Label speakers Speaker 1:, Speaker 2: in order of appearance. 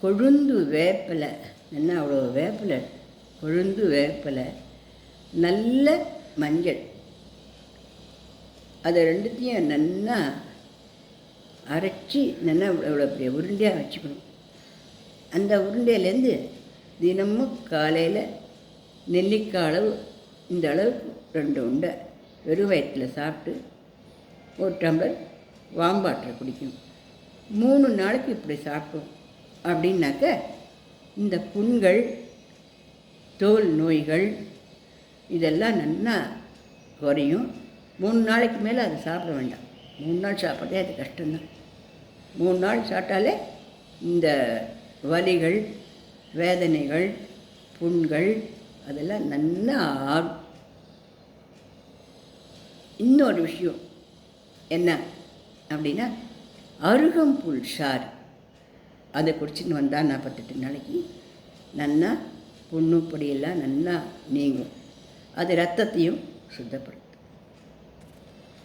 Speaker 1: கொழுந்து வேப்பிலை, என்ன அவ்வளோ வேப்பிலை, கொழுந்து வேப்பிலை, நல்ல மஞ்சள், அதை ரெண்டுத்தையும் நல்லா அரைச்சி நல்லா இவ்வளோ பெரிய உருண்டையாக வச்சுக்கணும். அந்த உருண்டையிலேருந்து தினமும் காலையில் நெல்லிக்காய் அளவு, இந்த அளவுக்கு 2 உண்டை வெறும் வயிற்றில் சாப்பிட்டு ஒரு டம்ளர் வாம்பாட்டரை குடிக்கணும். 3 நாளைக்கு இப்படி சாப்பிட்டோம் அப்படின்னாக்க இந்த புண்கள், தோல் நோய்கள் இதெல்லாம் நல்லா குறையும். 3 நாளைக்கு மேலே அதை சாப்பிட வேண்டாம். 3 நாள் சாப்பிட்றதே அது கஷ்டம்தான். 3 நாள் சாப்பிட்டாலே இந்த வலிகள், வேதனைகள், புண்கள் அதெல்லாம் நல்லா ஆகும். இன்னொரு விஷயம் என்ன அப்படின்னா, அருகம்புல் சாறு அதை குடிச்சின்னு வந்தால் 48 நாளைக்கு நல்லா புண்ணு பொடியெல்லாம் நல்லா நீங்கும். அது ரத்தத்தையும் சுத்தப்படும்.